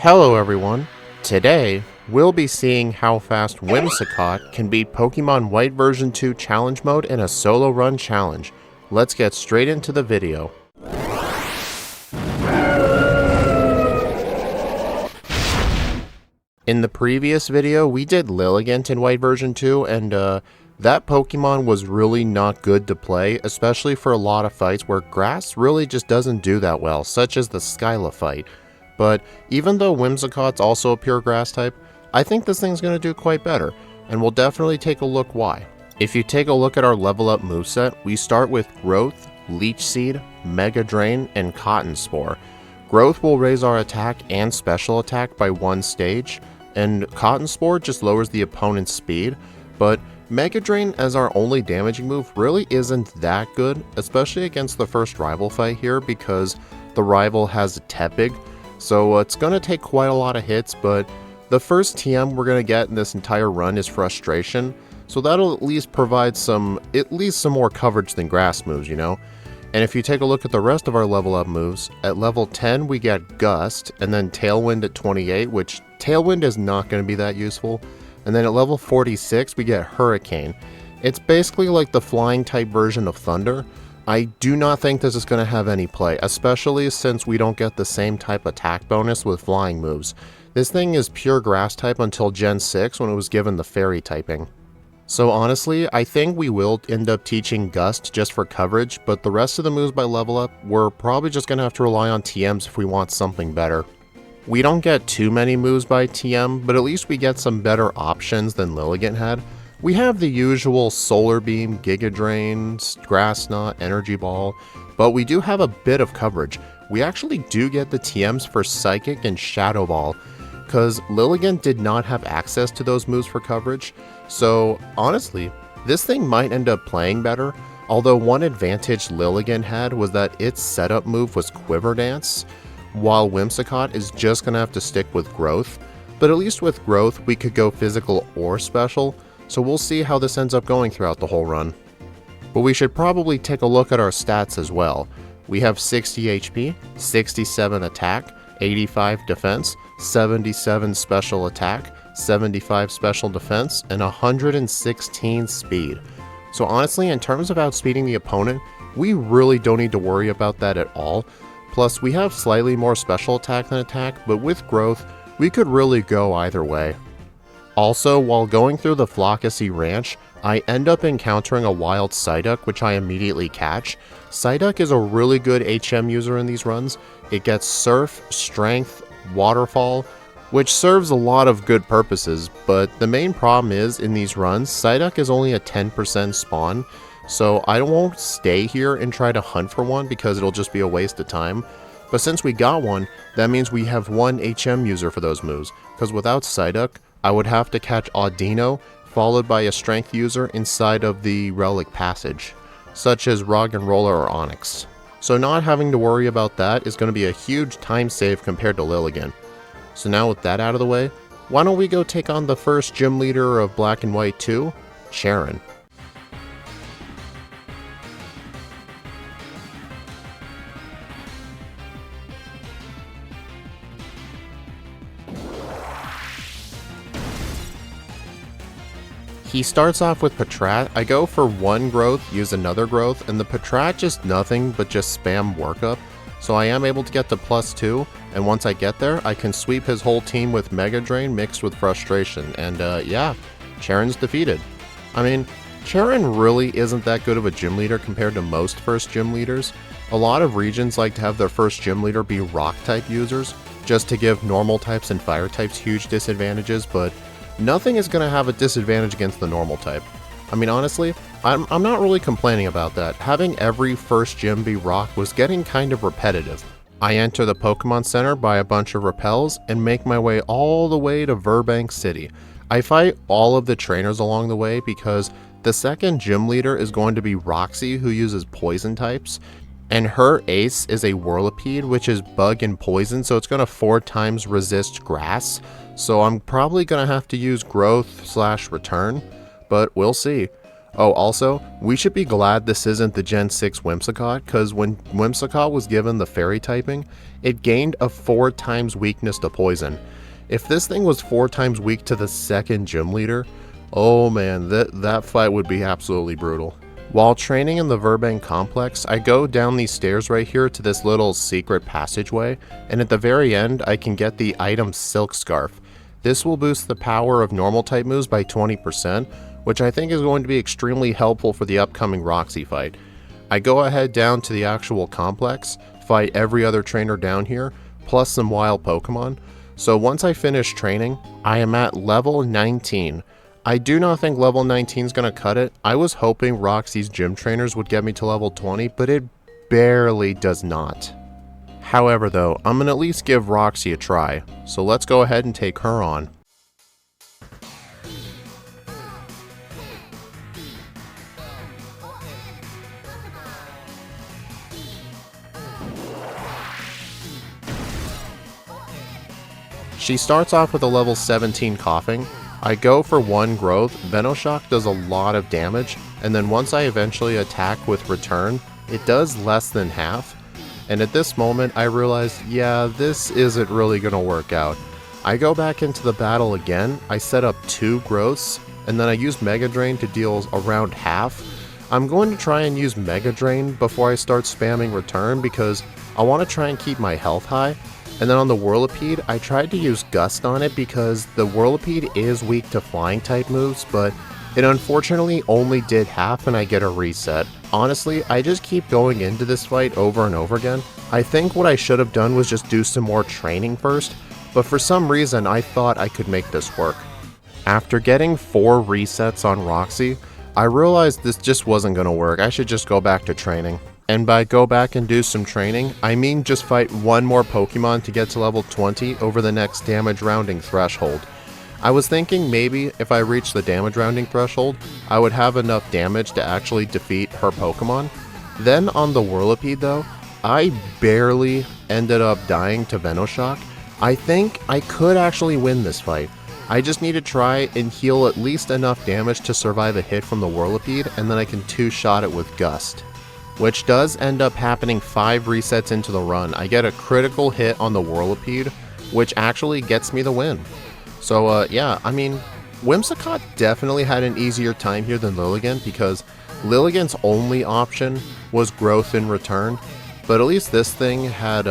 Hello everyone, today we'll be seeing how fast Whimsicott can beat Pokemon White version 2 challenge mode in a solo run challenge. Let's get straight into the video. In the previous video we did Lilligant in White version 2 and that Pokemon was really not good to play, especially for a lot of fights where grass really just doesn't do that well, such as the Skyla fight. But even though Whimsicott's also a pure grass type, I think this thing's going to do quite better, and we'll definitely take a look why. If you take a look at our level up moveset, we start with Growth, Leech Seed, Mega Drain, and Cotton Spore. Growth will raise our attack and special attack by one stage, and Cotton Spore just lowers the opponent's speed, but Mega Drain as our only damaging move really isn't that good, especially against the first rival fight here because the rival has a Tepig. So it's going to take quite a lot of hits, but the first TM we're going to get in this entire run is Frustration, so that'll at least provide some more coverage than grass moves, you know? And if you take a look at the rest of our level up moves, at level 10 we get Gust, and then Tailwind at 28, which Tailwind is not going to be that useful. And then at level 46 we get Hurricane. It's basically like the flying type version of Thunder. I do not think this is going to have any play, especially since we don't get the same type attack bonus with flying moves. This thing is pure grass type until Gen 6 when it was given the fairy typing. So honestly, I think we will end up teaching Gust just for coverage, but the rest of the moves by level up, we're probably just going to have to rely on TMs if we want something better. We don't get too many moves by TM, but at least we get some better options than Lilligant had. We have the usual Solar Beam, Giga Drain, Grass Knot, Energy Ball, but we do have a bit of coverage. We actually do get the TMs for Psychic and Shadow Ball, because Lilligant did not have access to those moves for coverage, so honestly, this thing might end up playing better, although one advantage Lilligant had was that its setup move was Quiver Dance, while Whimsicott is just going to have to stick with Growth, but at least with Growth we could go physical or special, so we'll see how this ends up going throughout the whole run. But we should probably take a look at our stats as well. We have 60 HP, 67 attack, 85 defense, 77 special attack, 75 special defense, and 116 speed. So honestly, in terms of outspeeding the opponent, we really don't need to worry about that at all. Plus, we have slightly more special attack than attack, but with Growth, we could really go either way. Also, while going through the Flockacy Ranch, I end up encountering a wild Psyduck, which I immediately catch. Psyduck is a really good HM user in these runs. It gets Surf, Strength, Waterfall, which serves a lot of good purposes, but the main problem is, in these runs, Psyduck is only a 10% spawn, so I won't stay here and try to hunt for one because it'll just be a waste of time. But since we got one, that means we have one HM user for those moves, because without Psyduck, I would have to catch Audino, followed by a strength user inside of the Relic Passage, such as Roggenrola or Onix. So not having to worry about that is going to be a huge time save compared to Lilligant. So now with that out of the way, why don't we go take on the first gym leader of Black and White 2, Sharon. He starts off with Patrat. I go for one Growth, use another Growth, and the Patrat just nothing but just spam workup. So I am able to get to +2, and once I get there, I can sweep his whole team with Mega Drain mixed with Frustration, and yeah, Charon's defeated. I mean, Charon really isn't that good of a gym leader compared to most first gym leaders. A lot of regions like to have their first gym leader be Rock type users, just to give normal types and fire types huge disadvantages, but nothing is going to have a disadvantage against the normal type. I mean, honestly, I'm not really complaining about that. Having every first gym be Rock was getting kind of repetitive. I enter the Pokemon Center, buy a bunch of repels, and make my way all the way to Burbank City. I fight all of the trainers along the way because the second gym leader is going to be Roxy, who uses poison types, and her ace is a Whirlipede, which is bug and poison, so it's going to 4 times resist grass. So I'm probably going to have to use Growth/Return, but we'll see. Oh, also, we should be glad this isn't the Gen 6 Whimsicott, because when Whimsicott was given the fairy typing, it gained a 4 times weakness to poison. If this thing was 4 times weak to the second gym leader, oh man, that fight would be absolutely brutal. While training in the Verbank complex, I go down these stairs right here to this little secret passageway, and at the very end, I can get the item Silk Scarf. This will boost the power of normal type moves by 20%, which I think is going to be extremely helpful for the upcoming Roxy fight. I go ahead down to the actual complex, fight every other trainer down here, plus some wild Pokemon. So once I finish training, I am at level 19. I do not think level 19 is going to cut it. I was hoping Roxy's gym trainers would get me to level 20, but it barely does not. However though, I'm going to at least give Roxy a try, so let's go ahead and take her on. She starts off with a level 17 Coughing. I go for 1 growth, Venoshock does a lot of damage, and then once I eventually attack with Return, it does less than half. And at this moment I realized, yeah, this isn't really gonna work out. I go back into the battle again, I set up 2 growths, and then I use Mega Drain to deal around half. I'm going to try and use Mega Drain before I start spamming Return because I want to try and keep my health high. And then on the Whirlipede, I tried to use Gust on it because the Whirlipede is weak to flying type moves, but it unfortunately only did half and I get a reset. Honestly, I just keep going into this fight over and over again. I think what I should have done was just do some more training first, but for some reason I thought I could make this work. After getting 4 resets on Roxy, I realized this just wasn't going to work. I should just go back to training. And by go back and do some training, I mean just fight 1 more Pokemon to get to level 20 over the next damage rounding threshold. I was thinking maybe if I reached the damage rounding threshold, I would have enough damage to actually defeat her Pokemon. Then on the Whirlipede though, I barely ended up dying to Venoshock. I think I could actually win this fight. I just need to try and heal at least enough damage to survive a hit from the Whirlipede, and then I can 2-shot it with Gust. Which does end up happening 5 resets into the run. I get a critical hit on the Whirlipede, which actually gets me the win. So yeah, I mean, Whimsicott definitely had an easier time here than Lilligant because Lilligant's only option was growth in return, but at least this thing had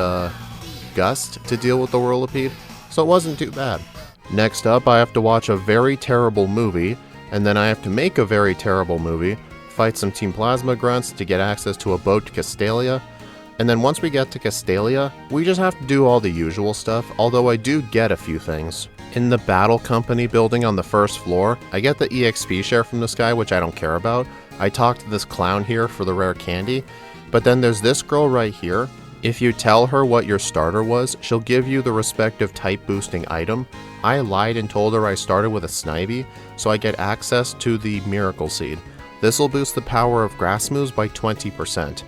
Gust to deal with the Whirlipede, so it wasn't too bad. Next up, I have to watch a very terrible movie, and then I have to make a very terrible movie, fight some Team Plasma grunts to get access to a boat to Castelia, and then once we get to Castelia, we just have to do all the usual stuff, although I do get a few things. In the Battle Company building on the first floor, I get the EXP share from this guy, which I don't care about. I talk to this clown here for the rare candy, but then there's this girl right here. If you tell her what your starter was, she'll give you the respective type boosting item. I lied and told her I started with a Snivy, so I get access to the Miracle Seed. This will boost the power of grass moves by 20%.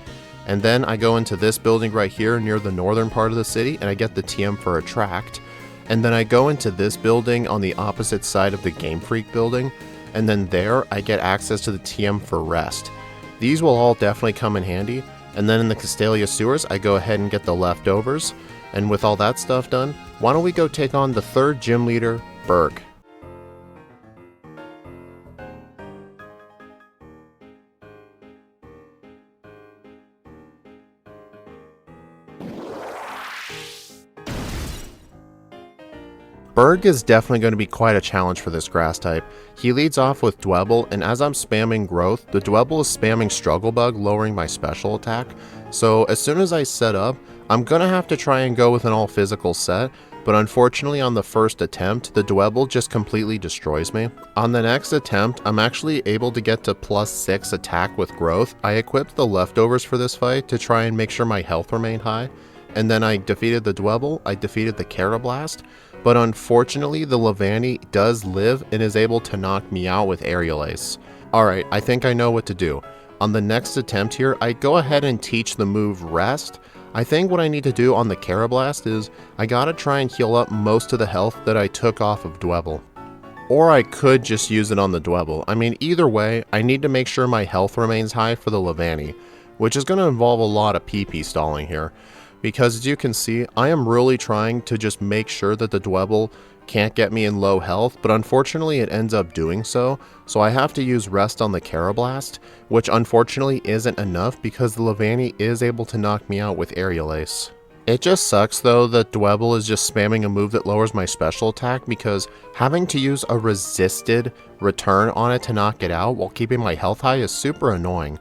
And then I go into this building right here near the northern part of the city and I get the TM for Attract. And then I go into this building on the opposite side of the Game Freak building, and then there I get access to the TM for Rest. These will all definitely come in handy. And then in the Castelia sewers, I go ahead and get the leftovers. And with all that stuff done, why don't we go take on the 3rd gym leader, Berg. Berg is definitely going to be quite a challenge for this grass type. He leads off with Dwebble, and as I'm spamming growth, the Dwebble is spamming Struggle Bug, lowering my special attack. So as soon as I set up, I'm going to have to try and go with an all physical set, but unfortunately on the first attempt, the Dwebble just completely destroys me. On the next attempt, I'm actually able to get to +6 attack with growth. I equipped the leftovers for this fight to try and make sure my health remained high, and then I defeated the Dwebble, I defeated the Carablast, but unfortunately the Levani does live and is able to knock me out with Aerial Ace. Alright, I think I know what to do. On the next attempt here, I go ahead and teach the move Rest. I think what I need to do on the Carablast is I gotta try and heal up most of the health that I took off of Dwebble. or I could just use it on the Dwebble. I mean, either way, I need to make sure my health remains high for the Levani, which is going to involve a lot of PP stalling here. Because as you can see, I am really trying to just make sure that the Dwebble can't get me in low health, but unfortunately it ends up doing so, so I have to use Rest on the Carablast, which unfortunately isn't enough because the Levani is able to knock me out with Aerial Ace. It just sucks though that Dwebble is just spamming a move that lowers my special attack, because having to use a resisted return on it to knock it out while keeping my health high is super annoying.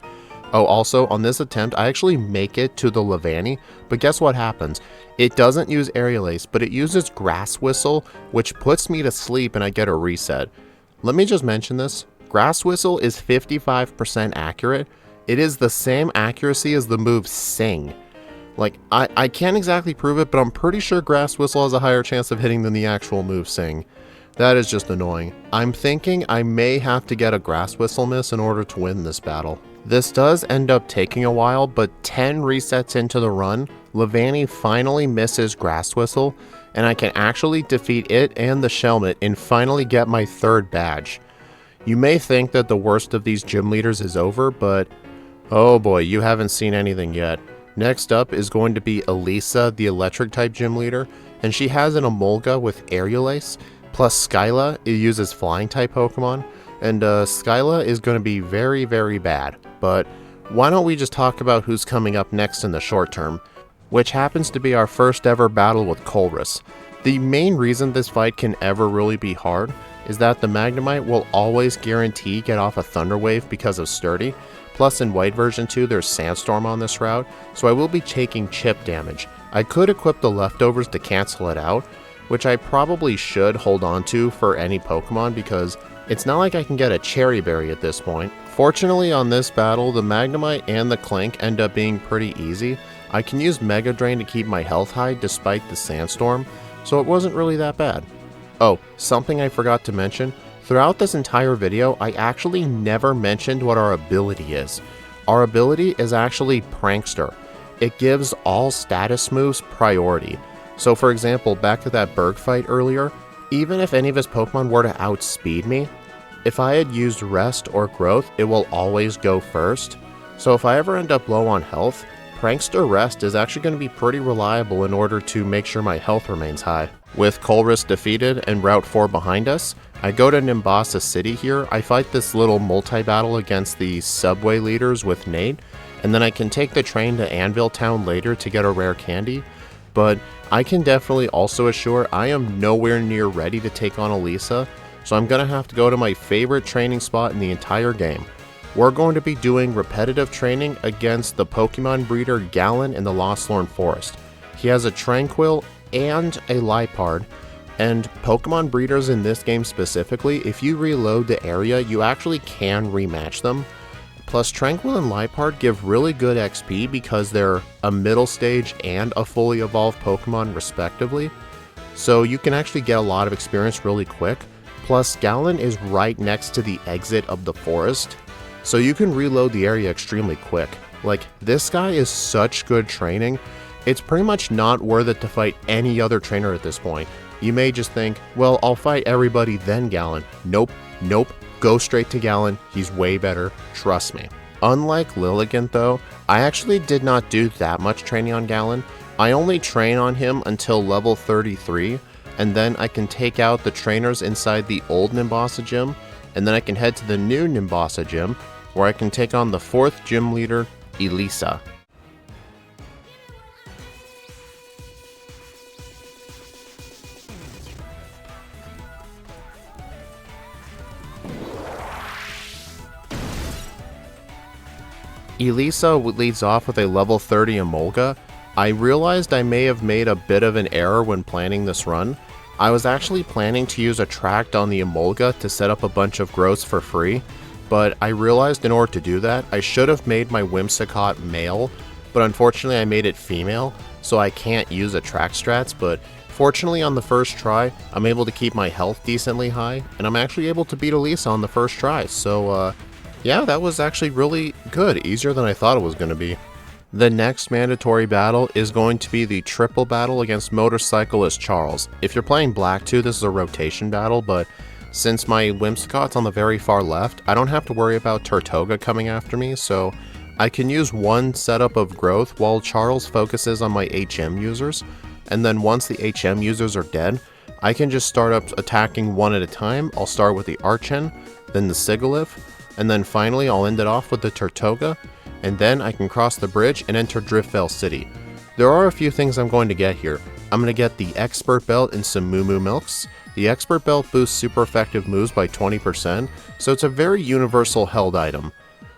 Oh, also, on this attempt, I actually make it to the Levani, but guess what happens? It doesn't use Aerial Ace, but it uses Grass Whistle, which puts me to sleep and I get a reset. Let me just mention this. Grass Whistle is 55% accurate. It is the same accuracy as the move Sing. Like, I can't exactly prove it, but I'm pretty sure Grass Whistle has a higher chance of hitting than the actual move Sing. That is just annoying. I'm thinking I may have to get a Grass Whistle miss in order to win this battle. This does end up taking a while, but 10 resets into the run, Levani finally misses Grass Whistle, and I can actually defeat it and the Shelmet and finally get my 3rd badge. You may think that the worst of these gym leaders is over, but oh boy, you haven't seen anything yet. Next up is going to be Elisa, the electric type gym leader, and she has an Emolga with Aerial Ace, plus Skyla, it uses flying type Pokemon, and Skyla is going to be very, very bad. But why don't we just talk about who's coming up next in the short term, which happens to be our first ever battle with Colress. The main reason this fight can ever really be hard is that the Magnemite will always guarantee get off a Thunder Wave because of Sturdy, plus in White version 2 there's Sandstorm on this route, so I will be taking chip damage. I could equip the leftovers to cancel it out, which I probably should hold on to for any Pokemon because it's not like I can get a Cherry Berry at this point. Fortunately on this battle, the Magnemite and the Clink end up being pretty easy. I can use Mega Drain to keep my health high despite the Sandstorm, so it wasn't really that bad. Oh, something I forgot to mention. Throughout this entire video, I actually never mentioned what our ability is. Our ability is actually Prankster. It gives all status moves priority. So for example, back at that Berg fight earlier, even if any of his Pokemon were to outspeed me, if I had used Rest or Growth, it will always go first. So if I ever end up low on health, Prankster Rest is actually going to be pretty reliable in order to make sure my health remains high. With Colress defeated and Route 4 behind us, I go to Nimbasa City here. I fight this little multi-battle against the subway leaders with Nate, and then I can take the train to Anvil Town later to get a rare candy. But I can definitely also assure I am nowhere near ready to take on Elisa, so I'm going to have to go to my favorite training spot in the entire game. We're going to be doing repetitive training against the Pokemon breeder Gallon in the Lostlorn Forest. He has a Tranquil and a Liepard, and Pokemon breeders in this game specifically, if you reload the area, you actually can rematch them. Plus, Tranquil and Liepard give really good XP because they're a middle stage and a fully evolved Pokemon respectively, so you can actually get a lot of experience really quick. Plus, Gallon is right next to the exit of the forest, so you can reload the area extremely quick. Like, this guy is such good training, it's pretty much not worth it to fight any other trainer at this point. You may just think, well, I'll fight everybody then Gallon. Nope, nope, go straight to Gallon, he's way better, trust me. Unlike Lilligant though, I actually did not do that much training on Gallon. I only train on him until level 33, and then I can take out the trainers inside the old Nimbasa gym, and then I can head to the new Nimbasa gym, where I can take on the 4th gym leader, Elisa. Elisa leads off with a level 30 Emolga. I realized I may have made a bit of an error when planning this run. I was actually planning to use Attract on the Emolga to set up a bunch of growths for free, but I realized in order to do that, I should have made my Whimsicott male, but unfortunately I made it female, so I can't use Attract strats, but fortunately on the first try, I'm able to keep my health decently high, and I'm actually able to beat Elisa on the first try, so yeah, that was actually really good, easier than I thought it was going to be. The next mandatory battle is going to be the triple battle against Motorcyclist Charles. If you're playing Black 2, this is a rotation battle, but Since my Whimsicott's on the very far left, I don't have to worry about Tortoga coming after me, so I can use one setup of growth while Charles focuses on my HM users, and then once the HM users are dead, I can just start up attacking one at a time. I'll start with the Archen, then the Sigilyph, and then finally I'll end it off with the Tortoga, and then I can cross the bridge and enter Driftveil City. There are a few things I'm going to get here. I'm going to get the Expert Belt and some Moo Moo Milks. The Expert Belt boosts super effective moves by 20%, so it's a very universal held item.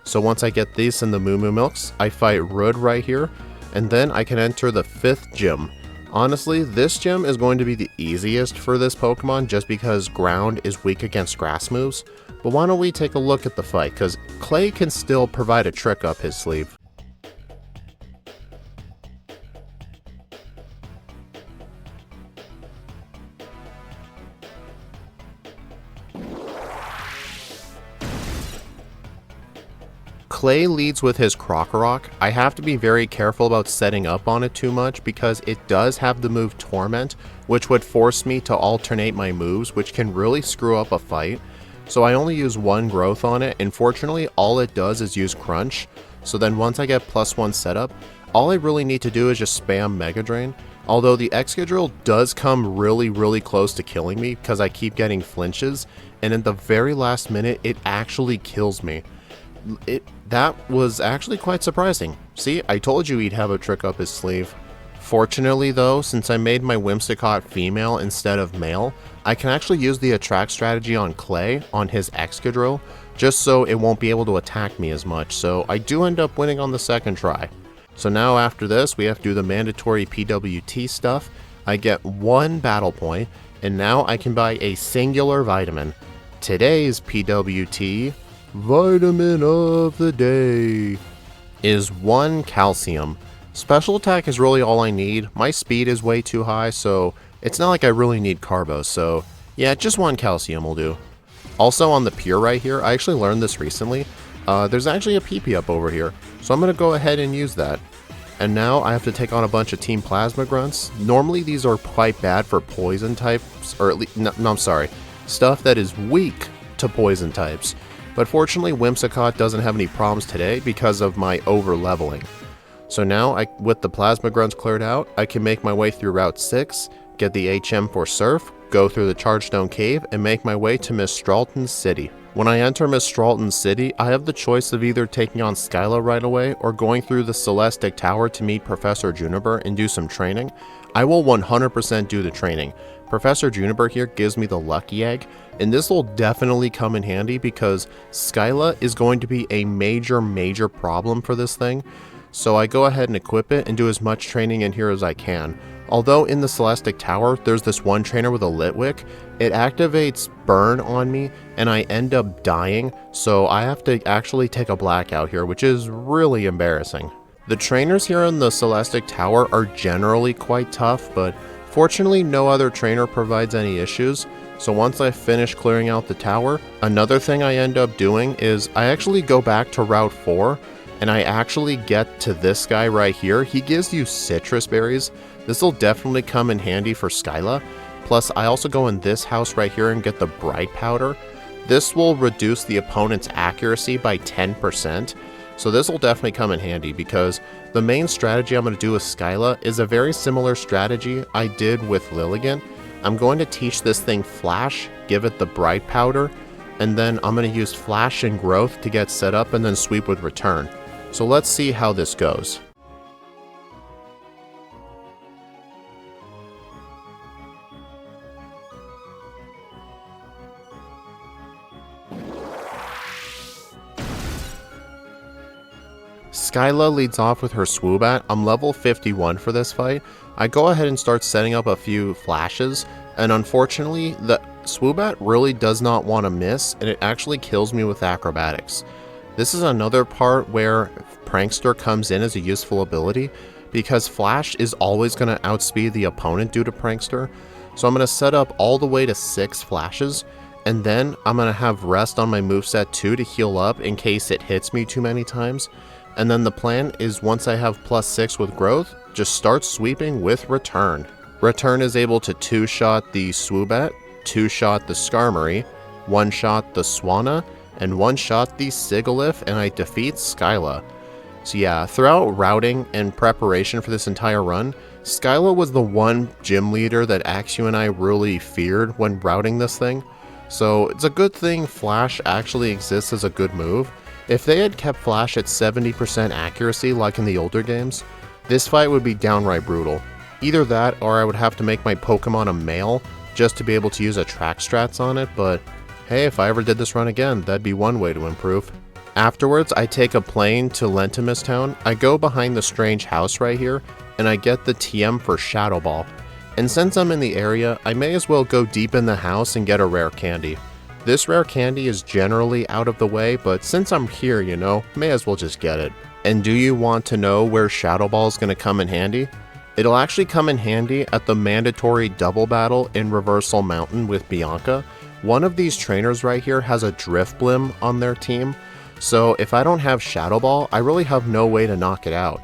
So once I get these and the Moo Moo Milks, I fight Rud right here, and then I can enter the 5th gym. Honestly, this gym is going to be the easiest for this Pokemon just because ground is weak against grass moves. But why don't we take a look at the fight, because Clay can still provide a trick up his sleeve. Clay leads with his Krokorok. I have to be very careful about setting up on it too much because it does have the move Torment, which would force me to alternate my moves, which can really screw up a fight. So I only use one growth on it, and fortunately all it does is use Crunch. So then once I get +1 setup, all I really need to do is just spam Mega Drain. Although the Excadrill does come really close to killing me because I keep getting flinches, and in the very last minute it actually kills me. That was actually quite surprising. See, I told you he'd have a trick up his sleeve. Fortunately though, since I made my Whimsicott female instead of male, I can actually use the attract strategy on Clay, on his Excadrill, just so it won't be able to attack me as much, so I do end up winning on the second try. So now after this, we have to do the mandatory PWT stuff. I get 1 battle point, and now I can buy a singular vitamin. Today's PWT vitamin of the day is 1 calcium. Special attack is really all I need. My speed is way too high, so it's not like I really need carbo, so yeah, just 1 calcium will do. Also on the pier right here, I actually learned this recently. There's actually a PP up over here, so I'm going to go ahead and use that. And now I have to take on a bunch of Team Plasma Grunts. Normally these are quite bad for poison types, or at least, no, I'm sorry, stuff that is weak to poison types. But fortunately, Whimsicott doesn't have any problems today because of my over-leveling. So now, with the Plasma Grunts cleared out, I can make my way through Route 6, get the HM for Surf, go through the Chargestone Cave, and make my way to Mistralton City. When I enter Mistralton City, I have the choice of either taking on Skyla right away or going through the Celestic Tower to meet Professor Juniper and do some training. I will 100% do the training. Professor Juniper here gives me the Lucky Egg, and this will definitely come in handy because Skyla is going to be a major problem for this thing. So I go ahead and equip it and do as much training in here as I can. Although in the Celestic Tower, there's this one trainer with a Litwick, it activates Burn on me and I end up dying, so I have to actually take a blackout here, which is really embarrassing. The trainers here in the Celestic Tower are generally quite tough, but fortunately no other trainer provides any issues. So once I finish clearing out the tower, another thing I end up doing is I actually go back to Route 4 and I actually get to this guy right here. He gives you citrus berries. This will definitely come in handy for Skyla. Plus I also go in this house right here and get the Bright Powder. This will reduce the opponent's accuracy by 10%. So this will definitely come in handy because the main strategy I'm going to do with Skyla is a very similar strategy I did with Lilligant. I'm going to teach this thing Flash, give it the Bright Powder, and then I'm going to use Flash and Growth to get set up and then sweep with Return. So let's see how this goes. Skyla leads off with her Swoobat. I'm level 51 for this fight. I go ahead and start setting up a few flashes, and unfortunately the Swoobat really does not want to miss, and it actually kills me with acrobatics. This is another part where Prankster comes in as a useful ability, because Flash is always going to outspeed the opponent due to Prankster. So I'm going to set up all the way to 6 flashes, and then I'm going to have Rest on my moveset too to heal up in case it hits me too many times. And then the plan is once I have +6 with Growth, just start sweeping with Return. Return is able to 2-shot the Swoobat, 2-shot the Skarmory, one-shot the Swanna, and one-shot the Sigalith, and I defeat Skyla. So yeah, throughout routing and preparation for this entire run, Skyla was the one gym leader that Axu and I really feared when routing this thing. So it's a good thing Flash actually exists as a good move. If they had kept Flash at 70% accuracy like in the older games, this fight would be downright brutal. Either that, or I would have to make my Pokemon a male just to be able to use attract strats on it, but hey, if I ever did this run again, that'd be one way to improve. Afterwards, I take a plane to Lentimus Town. I go behind the strange house right here, and I get the TM for Shadow Ball. And since I'm in the area, I may as well go deep in the house and get a rare candy. This rare candy is generally out of the way, but since I'm here, you know, may as well just get it. And do you want to know where Shadow Ball is going to come in handy? It'll actually come in handy at the mandatory double battle in Reversal Mountain with Bianca. One of these trainers right here has a Driftveil on their team, so if I don't have Shadow Ball, I really have no way to knock it out.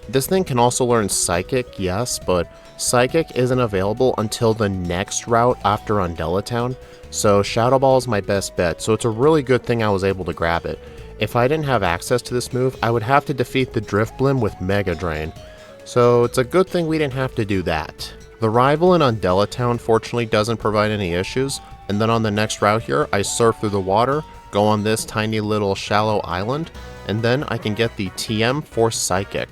This thing can also learn Psychic, yes, but Psychic isn't available until the next route after Undella Town, so Shadow Ball is my best bet, so it's a really good thing I was able to grab it. If I didn't have access to this move, I would have to defeat the Driftveil with Mega Drain. So it's a good thing we didn't have to do that. The rival in Undella Town fortunately doesn't provide any issues, and then on the next route here, I surf through the water, go on this tiny little shallow island, and then I can get the TM for Psychic.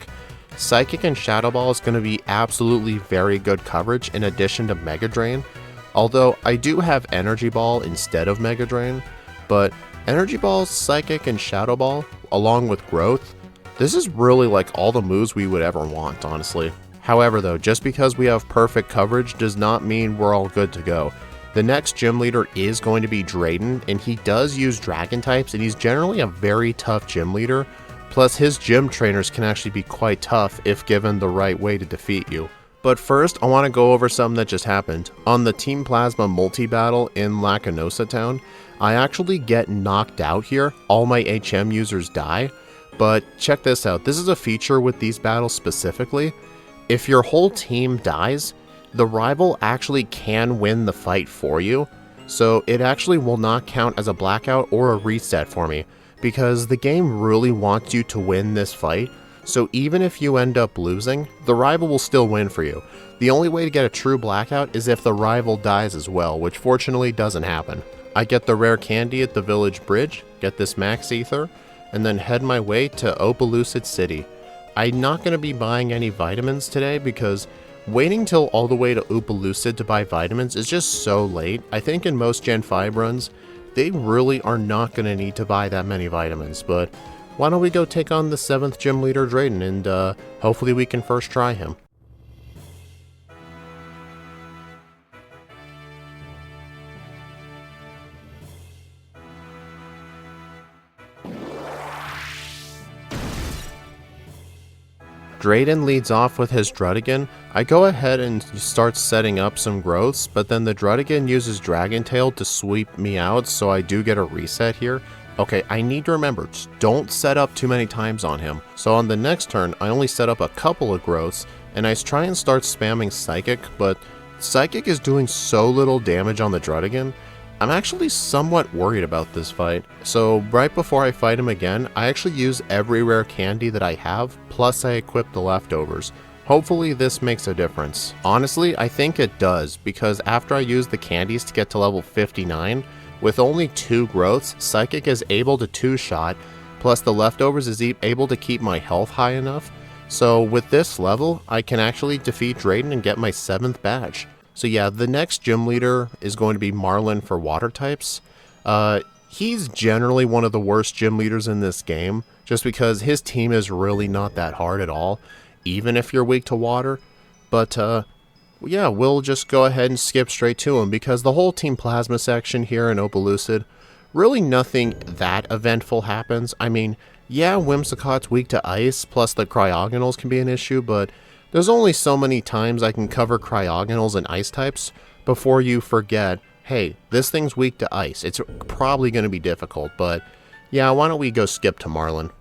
Psychic and Shadow Ball is going to be absolutely very good coverage in addition to Mega Drain, although I do have Energy Ball instead of Mega Drain, but Energy Ball, Psychic, and Shadow Ball, along with Growth, this is really like all the moves we would ever want, honestly. However though, just because we have perfect coverage does not mean we're all good to go. The next gym leader is going to be Drayden, and he does use dragon types, and he's generally a very tough gym leader. Plus his gym trainers can actually be quite tough if given the right way to defeat you. But first, I want to go over something that just happened. On the Team Plasma multi-battle in Lacanosa Town, I actually get knocked out here. All my HM users die. But check this out, this is a feature with these battles specifically. If your whole team dies, the rival actually can win the fight for you. So it actually will not count as a blackout or a reset for me, because the game really wants you to win this fight. So even if you end up losing, the rival will still win for you. The only way to get a true blackout is if the rival dies as well, which fortunately doesn't happen. I get the rare candy at the village bridge, get this max ether, and then head my way to Opalucid City. I'm not going to be buying any vitamins today because waiting till all the way to Opalucid to buy vitamins is just so late. I think in most Gen 5 runs, they really are not going to need to buy that many vitamins, but why don't we go take on the 7th gym leader Drayden, and hopefully we can first try him. Drayden leads off with his Druddigan. I go ahead and start setting up some growths, but then the Druddigan uses Dragon Tail to sweep me out, so I do get a reset here. Okay, I need to remember, just don't set up too many times on him. So on the next turn, I only set up a couple of growths, and I try and start spamming Psychic, but Psychic is doing so little damage on the Druddigan. I'm actually somewhat worried about this fight. So right before I fight him again, I actually use every rare candy that I have, plus I equip the leftovers. Hopefully this makes a difference. Honestly, I think it does, because after I use the candies to get to level 59, with only 2 growths, Psychic is able to 2-shot, plus the leftovers is able to keep my health high enough. So with this level, I can actually defeat Drayden and get my 7th badge. So yeah, the next gym leader is going to be Marlon for water types. He's generally one of the worst gym leaders in this game, just because his team is really not that hard at all, even if you're weak to water. But yeah, we'll just go ahead and skip straight to him, because the whole Team Plasma section here in Opalucid, really nothing that eventful happens. I mean, yeah, Whimsicott's weak to ice, plus the cryogonals can be an issue, but there's only so many times I can cover cryogonals and ice types before you forget, hey, this thing's weak to ice. It's probably going to be difficult, but yeah, why don't we go skip to Marlon.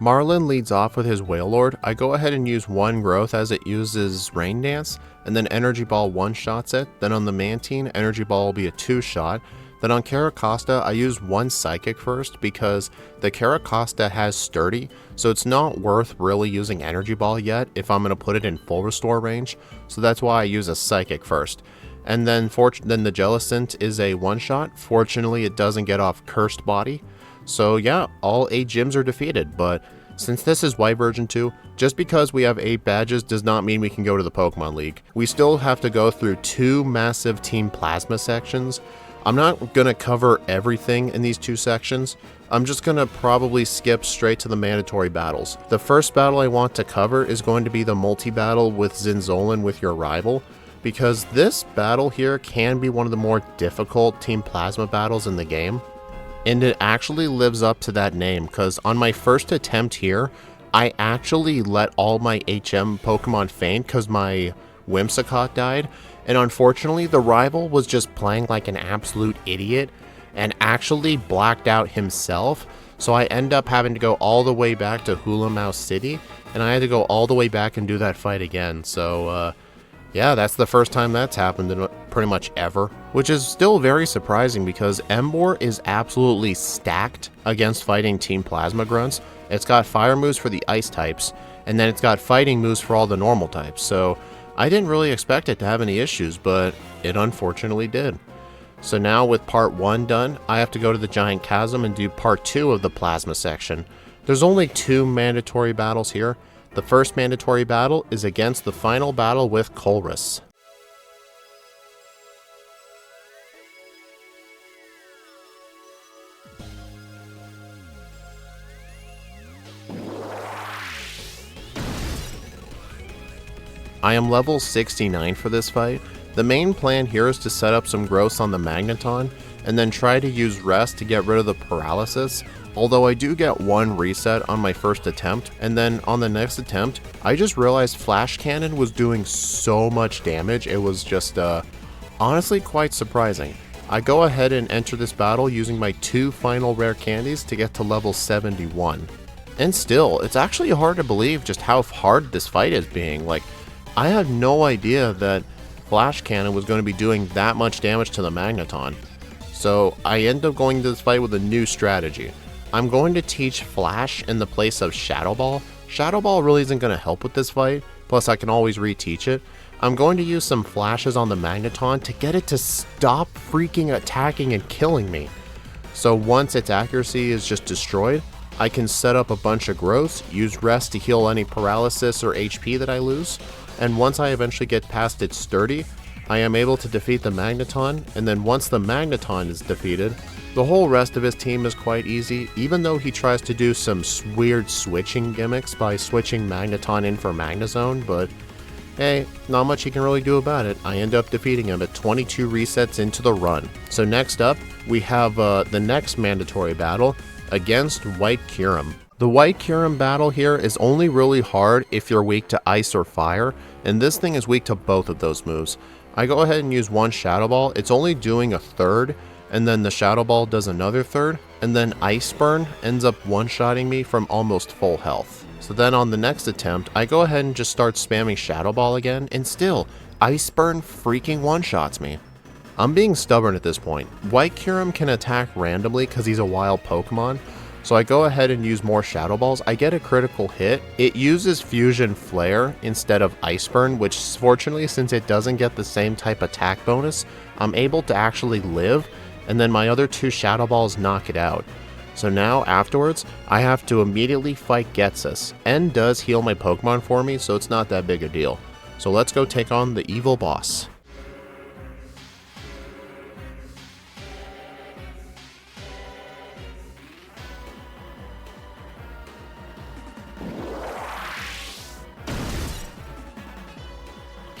Marlon leads off with his Wailord. I go ahead and use one growth as it uses Rain Dance, and then Energy Ball one-shots it. Then on the Mantine, Energy Ball will be a two-shot. Then on Carracosta, I use one Psychic first because the Carracosta has Sturdy, so it's not worth really using Energy Ball yet if I'm going to put it in full restore range, so that's why I use a Psychic first. And then the Jellicent is a one-shot. Fortunately, it doesn't get off Cursed Body. So yeah, all 8 gyms are defeated, but since this is White version 2, just because we have 8 badges does not mean we can go to the Pokemon League. We still have to go through 2 massive Team Plasma sections. I'm not going to cover everything in these 2 sections. I'm just going to probably skip straight to the mandatory battles. The first battle I want to cover is going to be the multi-battle with Zinzolin with your rival, because this battle here can be one of the more difficult Team Plasma battles in the game. And it actually lives up to that name, because on my first attempt here, I actually let all my HM Pokemon faint because my Whimsicott died, and unfortunately the rival was just playing like an absolute idiot and actually blacked out himself, so I end up having to go all the way back to Hula Mouse City, and I had to go all the way back and do that fight again, so yeah, that's the first time that's happened in pretty much ever, which is still very surprising because Emboar is absolutely stacked against fighting Team Plasma Grunts. It's got fire moves for the ice types, and then it's got fighting moves for all the normal types, so I didn't really expect it to have any issues, but it unfortunately did. So now with part 1 done, I have to go to the Giant Chasm and do part 2 of the Plasma section. There's only 2 mandatory battles here. The first mandatory battle is against the final battle with Colress. I am level 69 for this fight. The main plan here is to set up some growths on the Magneton, and then try to use Rest to get rid of the paralysis, although I do get 1 reset on my first attempt, and then on the next attempt, I just realized Flash Cannon was doing so much damage, it was just honestly quite surprising. I go ahead and enter this battle using my 2 final rare candies to get to level 71. And still, it's actually hard to believe just how hard this fight is being. Like, I had no idea that Flash Cannon was going to be doing that much damage to the Magneton. So I end up going to this fight with a new strategy. I'm going to teach Flash in the place of Shadow Ball. Shadow Ball really isn't going to help with this fight, plus I can always reteach it. I'm going to use some flashes on the Magneton to get it to stop freaking attacking and killing me. So once its accuracy is just destroyed, I can set up a bunch of growths, use Rest to heal any paralysis or HP that I lose, and once I eventually get past its Sturdy, I am able to defeat the Magneton, and then once the Magneton is defeated, the whole rest of his team is quite easy, even though he tries to do some weird switching gimmicks by switching Magneton in for Magnezone, but hey, not much he can really do about it. I end up defeating him at 22 resets into the run. So next up, we have the next mandatory battle against White Kyurem. The White Kyurem battle here is only really hard if you're weak to Ice or Fire, and this thing is weak to both of those moves. I go ahead and use one Shadow Ball, it's only doing a third, and then the Shadow Ball does another third, and then Ice Burn ends up one-shotting me from almost full health. So then on the next attempt, I go ahead and just start spamming Shadow Ball again, and still, Ice Burn freaking one-shots me. I'm being stubborn at this point. White Kyurem can attack randomly because he's a wild Pokemon, so I go ahead and use more Shadow Balls. I get a critical hit. It uses Fusion Flare instead of Ice Burn, which fortunately, since it doesn't get the same type attack bonus, I'm able to actually live, and then my other 2 Shadow Balls knock it out. So now, afterwards, I have to immediately fight Getsus. N does heal my Pokemon for me, so it's not that big a deal. So let's go take on the evil boss.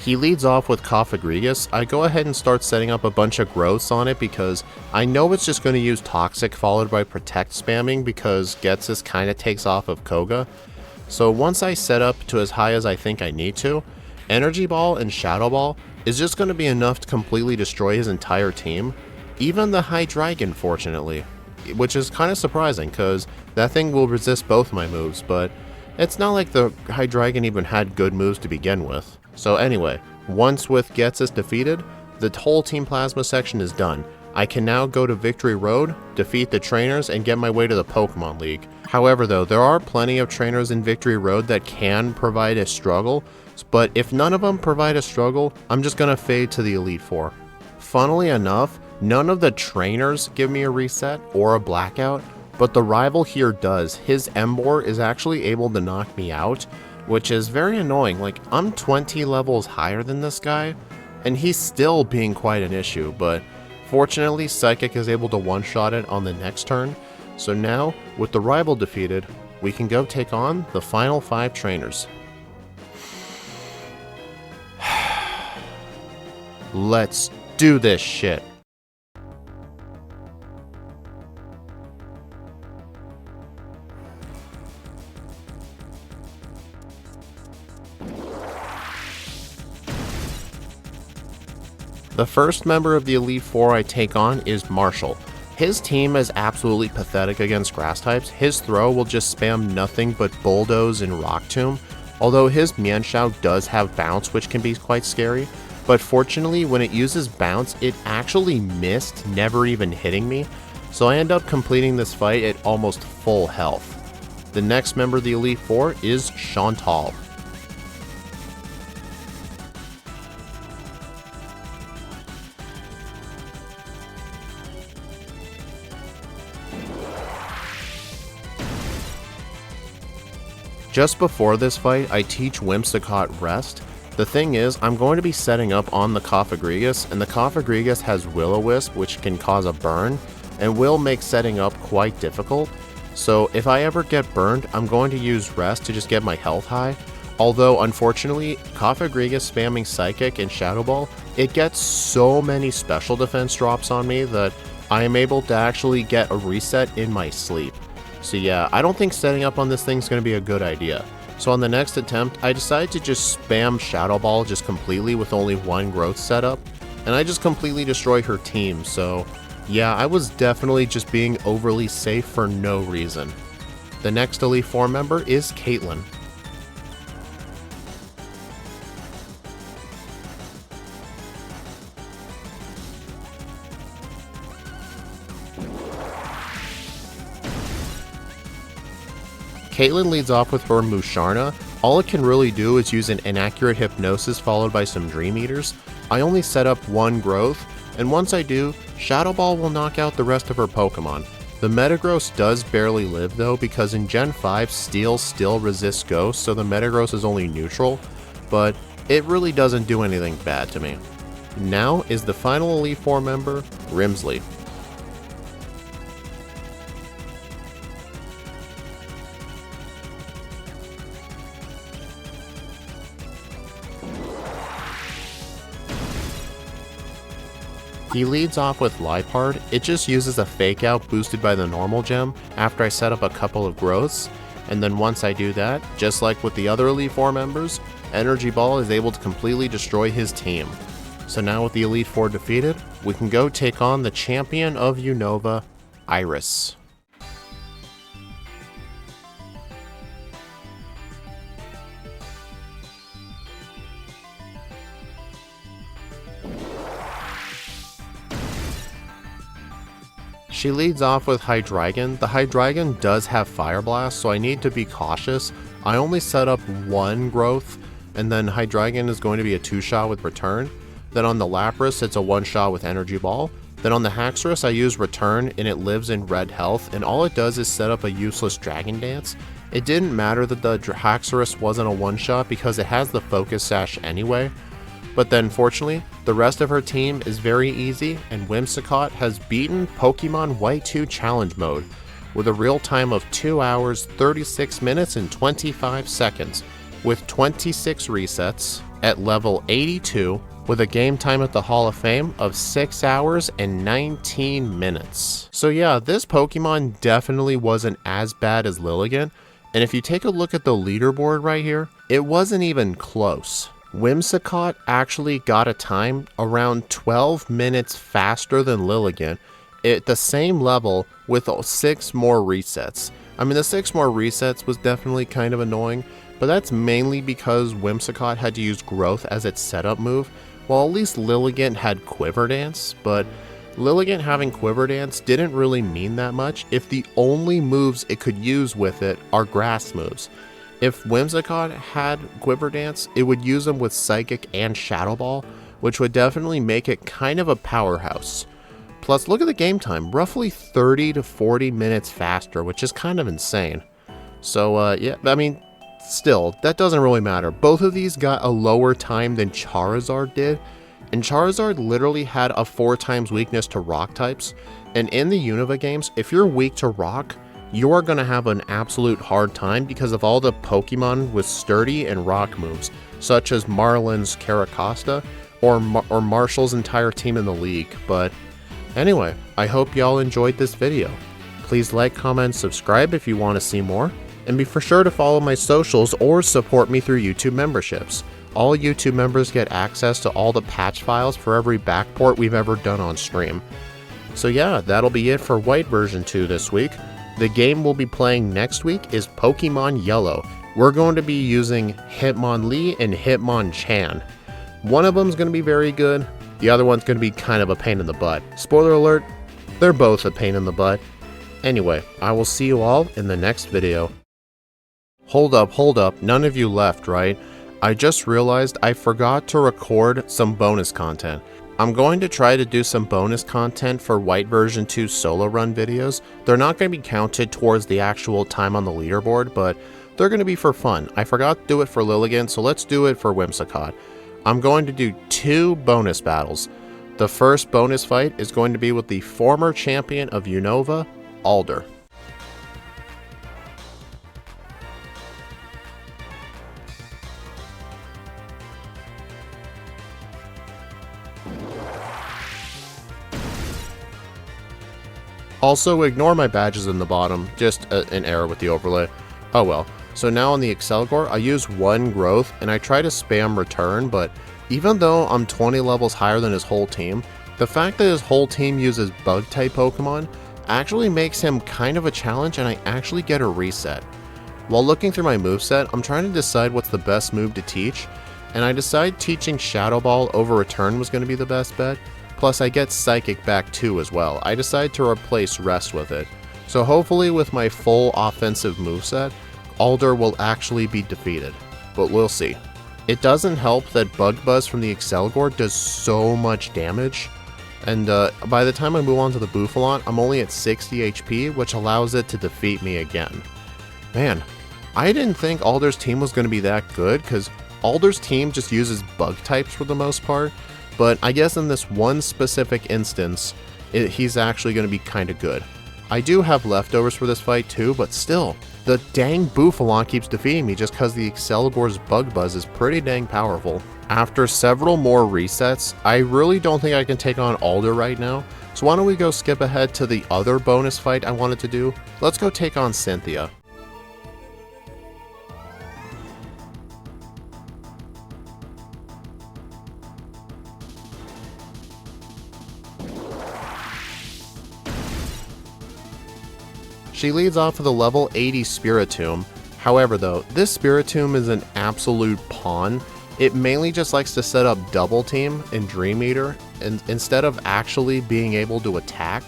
He leads off with Cofagrigus. I go ahead and start setting up a bunch of growths on it because I know it's just going to use Toxic followed by Protect spamming because Getsus kind of takes off of Koga. So once I set up to as high as I think I need to, Energy Ball and Shadow Ball is just going to be enough to completely destroy his entire team. Even the Hydreigon, fortunately. which is kind of surprising because that thing will resist both my moves, but it's not like the Hydreigon even had good moves to begin with. So anyway, once with Ghetsis defeated, the whole Team Plasma section is done. I can now go to Victory Road, defeat the trainers, and get my way to the Pokemon League. However though, there are plenty of trainers in Victory Road that can provide a struggle, but if none of them provide a struggle, I'm just gonna fade to the Elite Four. Funnily enough, none of the trainers give me a reset or a blackout, but the rival here does. His Emboar is actually able to knock me out, which is very annoying. Like, I'm 20 levels higher than this guy, and he's still being quite an issue, but fortunately Psychic is able to one-shot it on the next turn. So now, with the rival defeated, we can go take on the final 5 trainers. Let's do this shit. The first member of the Elite Four I take on is Marshall. His team is absolutely pathetic against grass types. His throw will just spam nothing but Bulldoze and Rock Tomb, although his Mienshao does have bounce, which can be quite scary. But fortunately, when it uses bounce, it actually missed, never even hitting me, so I end up completing this fight at almost full health. The next member of the Elite Four is Chantal. Just before this fight, I teach Whimsicott rest. The thing is, I'm going to be setting up on the Cofagrigus, and the Cofagrigus has Will-O-Wisp, which can cause a burn, and will make setting up quite difficult. So if I ever get burned, I'm going to use rest to just get my health high. Although, unfortunately, Cofagrigus spamming Psychic and Shadow Ball, it gets so many special defense drops on me that I am able to actually get a reset in my sleep. So yeah, I don't think setting up on this thing is going to be a good idea. So on the next attempt, I decided to just spam Shadow Ball just completely with only one growth setup, and I just completely destroy her team. So yeah, I was definitely just being overly safe for no reason. The next Elite Four member is Caitlyn. Caitlyn leads off with her Musharna. All it can really do is use an inaccurate hypnosis followed by some Dream Eaters. I only set up one growth, and once I do, Shadow Ball will knock out the rest of her Pokemon. The Metagross does barely live though, because in Gen 5 Steel still resists Ghost, so the Metagross is only neutral, but it really doesn't do anything bad to me. Now is the final Elite Four member, Rimsley. He leads off with Liepard. It just uses a fake out boosted by the normal gem after I set up a couple of growths, and then once I do that, just like with the other Elite Four members, Energy Ball is able to completely destroy his team. So now with the Elite Four defeated, we can go take on the champion of Unova, Iris. She leads off with Hydreigon. The Hydreigon does have Fire Blast, so I need to be cautious. I only set up one growth, and then Hydreigon is going to be a 2-shot with Return. Then on the Lapras, it's a 1-shot with Energy Ball. Then on the Haxorus, I use Return, and it lives in red health, and all it does is set up a useless Dragon Dance. It didn't matter that the Haxorus wasn't a 1-shot because it has the Focus Sash anyway. But then fortunately, the rest of her team is very easy, and Whimsicott has beaten Pokemon White 2 Challenge Mode with a real time of 2 hours, 36 minutes, and 25 seconds, with 26 resets at level 82, with a game time at the Hall of Fame of 6 hours and 19 minutes. So yeah, this Pokemon definitely wasn't as bad as Lilligant, and if you take a look at the leaderboard right here, it wasn't even close. Whimsicott actually got a time around 12 minutes faster than Lilligant, at the same level with 6 more resets. I mean, the 6 more resets was definitely kind of annoying, but that's mainly because Whimsicott had to use Growth as its setup move, while at least Lilligant had Quiver Dance, but Lilligant having Quiver Dance didn't really mean that much if the only moves it could use with it are grass moves. If Whimsicott had Quiver Dance, it would use them with Psychic and Shadow Ball, which would definitely make it kind of a powerhouse. Plus, look at the game time, roughly 30 to 40 minutes faster, which is kind of insane. So, yeah, I mean, still, that doesn't really matter. Both of these got a lower time than Charizard did, and Charizard literally had a 4 times weakness to rock types, and in the Unova games, if you're weak to rock, you are going to have an absolute hard time because of all the Pokemon with sturdy and rock moves, such as Marlon's Caracosta, or Marshall's entire team in the league. But anyway, I hope y'all enjoyed this video. Please like, comment, subscribe if you want to see more, and be for sure to follow my socials or support me through YouTube memberships. All YouTube members get access to all the patch files for every backport we've ever done on stream. So yeah, that'll be it for White version 2 this week. The game we'll be playing next week is Pokemon Yellow. We're going to be using Hitmonlee and Hitmonchan. One of them's going to be very good, the other one's going to be kind of a pain in the butt. Spoiler alert, they're both a pain in the butt. Anyway, I will see you all in the next video. Hold up, none of you left, right? I just realized I forgot to record some bonus content. I'm going to try to do some bonus content for White version 2 solo run videos. They're not going to be counted towards the actual time on the leaderboard, but they're going to be for fun. I forgot to do it for Lilligant, so let's do it for Whimsicott. I'm going to do 2 bonus battles. The first bonus fight is going to be with the former champion of Unova, Alder. Also, ignore my badges in the bottom, just an error with the overlay. Oh well. So now on the Excelgor, I use 1 growth and I try to spam return, but even though I'm 20 levels higher than his whole team, the fact that his whole team uses bug type Pokemon actually makes him kind of a challenge, and I actually get a reset. While looking through my moveset, I'm trying to decide what's the best move to teach, and I decide teaching Shadow Ball over return was going to be the best bet. Plus I get Psychic back too as well. I decide to replace Rest with it. So hopefully with my full offensive moveset, Alder will actually be defeated. But we'll see. It doesn't help that Bug Buzz from the Excelgor does so much damage. And by the time I move on to the Bouffalon, I'm only at 60 HP, which allows it to defeat me again. Man, I didn't think Alder's team was going to be that good, because Alder's team just uses bug types for the most part. But I guess in this one specific instance, he's actually going to be kind of good. I do have leftovers for this fight too, but still, the dang Bouffalon keeps defeating me just because the Excelgor's Bug Buzz is pretty dang powerful. After several more resets, I really don't think I can take on Alder right now, so why don't we go skip ahead to the other bonus fight I wanted to do. Let's go take on Cynthia. She leads off with a level 80 Spiritomb. However though, this Spiritomb is an absolute pawn. It mainly just likes to set up double team in Dream Eater and instead of actually being able to attack.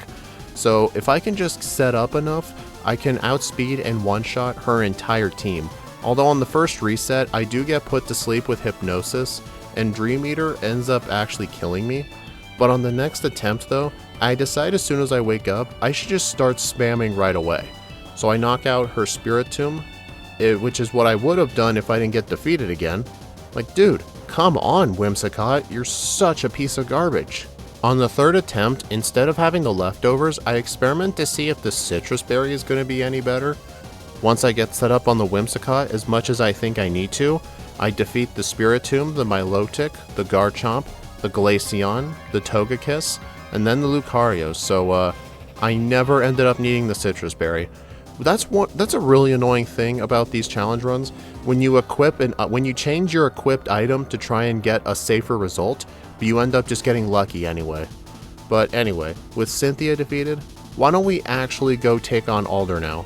So if I can just set up enough, I can outspeed and one-shot her entire team. Although on the first reset, I do get put to sleep with Hypnosis, and Dream Eater ends up actually killing me. But on the next attempt though, I decide as soon as I wake up, I should just start spamming right away. So I knock out her Spiritomb, which is what I would have done if I didn't get defeated again. Like, dude, come on, Whimsicott, you're such a piece of garbage. On the third attempt, instead of having the leftovers, I experiment to see if the Citrus Berry is going to be any better. Once I get set up on the Whimsicott as much as I think I need to, I defeat the Spiritomb, the Milotic, the Garchomp, the Glaceon, the Togekiss, and then the Lucario, so I never ended up needing the Citrus Berry. That's a really annoying thing about these challenge runs. When you equip and when you change your equipped item to try and get a safer result, but you end up just getting lucky anyway. But anyway, with Cynthia defeated, why don't we actually go take on Alder now?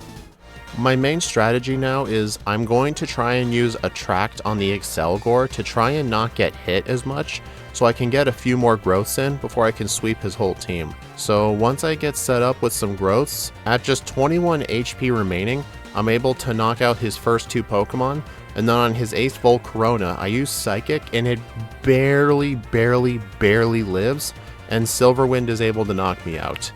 My main strategy now is I'm going to try and use Attract on the Excelgor to try and not get hit as much, so I can get a few more growths in before I can sweep his whole team. So once I get set up with some growths, at just 21 HP remaining, I'm able to knock out his first 2 Pokemon, and then on his 8th Volcarona, I use Psychic and it barely lives, and Silverwind is able to knock me out.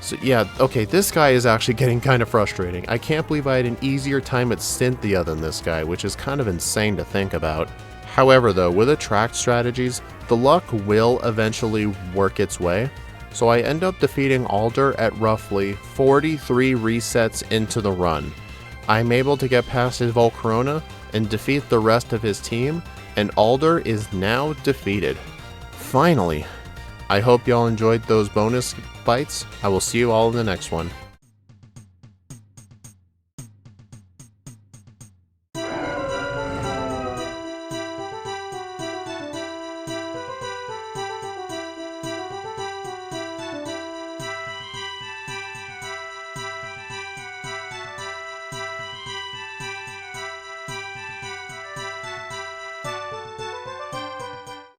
So yeah, okay, this guy is actually getting kind of frustrating. I can't believe I had an easier time at Cynthia than this guy, which is kind of insane to think about. However though, with Attract strategies, the luck will eventually work its way. So I end up defeating Alder at roughly 43 resets into the run. I'm able to get past his Volcarona and defeat the rest of his team, and Alder is now defeated. Finally! I hope y'all enjoyed those bonus fights. I will see you all in the next one.